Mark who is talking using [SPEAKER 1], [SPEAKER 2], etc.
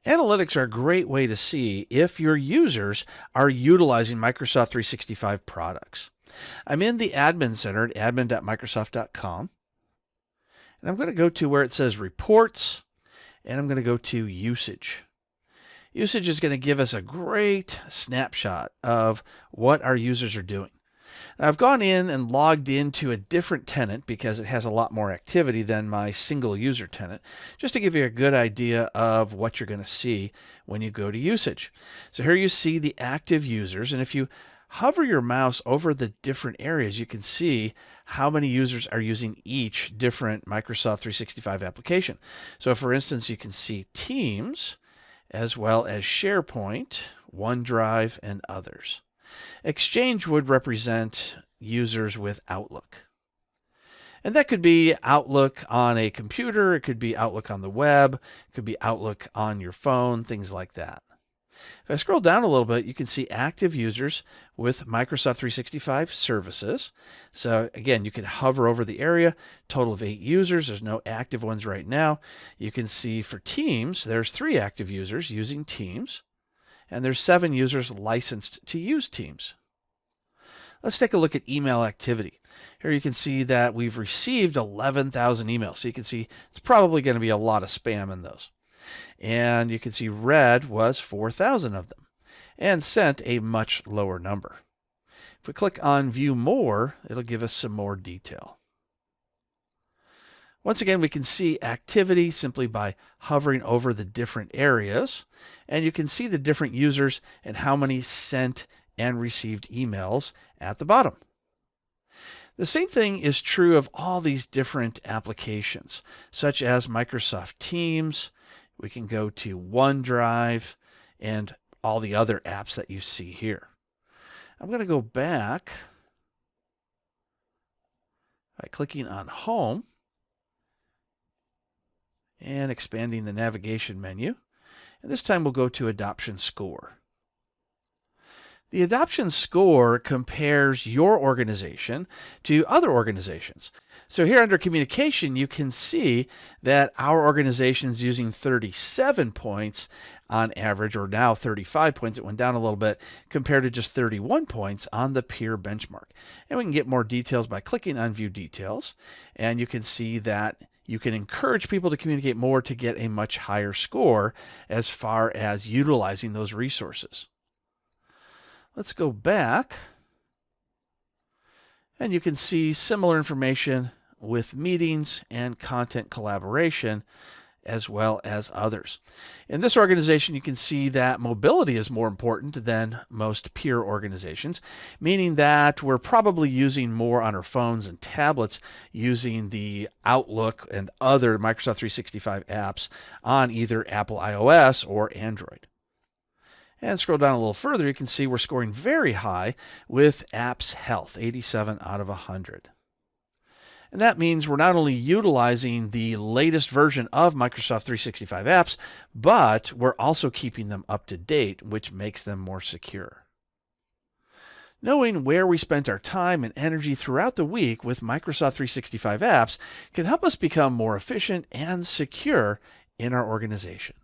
[SPEAKER 1] Analytics are a great way to see if your users are utilizing Microsoft 365 products. I'm in the Admin Center at admin.microsoft.com. And I'm going to go to where it says Reports, and I'm going to go to Usage. Usage is going to give us a great snapshot of what our users are doing. Now, I've gone in and logged into a different tenant because it has a lot more activity than my single user tenant, just to give you a good idea of what you're going to see when you go to Usage. So here you see the active users, and if you hover your mouse over the different areas, you can see how many users are using each different Microsoft 365 application. So for instance, you can see Teams, as well as SharePoint, OneDrive, and others. Exchange would represent users with Outlook. And that could be Outlook on a computer, it could be Outlook on the web, it could be Outlook on your phone, things like that. If I scroll down a little bit, you can see active users with Microsoft 365 services. So again, you can hover over the area, total of 8 users. There's no active ones right now. You can see for Teams, there's 3 active users using Teams, and there's 7 users licensed to use Teams. Let's take a look at email activity. Here you can see that we've received 11,000 emails. So you can see it's probably going to be a lot of spam in those. And you can see read was 4,000 of them and sent a much lower number. If we click on View More, it'll give us some more detail. Once again, we can see activity simply by hovering over the different areas, and you can see the different users and how many sent and received emails at the bottom. The same thing is true of all these different applications, such as Microsoft Teams. We can go to OneDrive and all the other apps that you see here. I'm going to go back by clicking on Home and expanding the navigation menu. And this time we'll go to Adoption Score. The adoption score compares your organization to other organizations. So here under communication, you can see that our organization is using 37 points on average, or now 35 points. It went down a little bit compared to just 31 points on the peer benchmark. And we can get more details by clicking on View Details. And you can see that you can encourage people to communicate more to get a much higher score as far as utilizing those resources. Let's go back, and you can see similar information with meetings and content collaboration, as well as others. In this organization, you can see that mobility is more important than most peer organizations, meaning that we're probably using more on our phones and tablets using the Outlook and other Microsoft 365 apps on either Apple iOS or Android. And scroll down a little further, you can see we're scoring very high with Apps Health, 87 out of 100. And that means we're not only utilizing the latest version of Microsoft 365 apps, but we're also keeping them up to date, which makes them more secure. Knowing where we spent our time and energy throughout the week with Microsoft 365 apps can help us become more efficient and secure in our organization.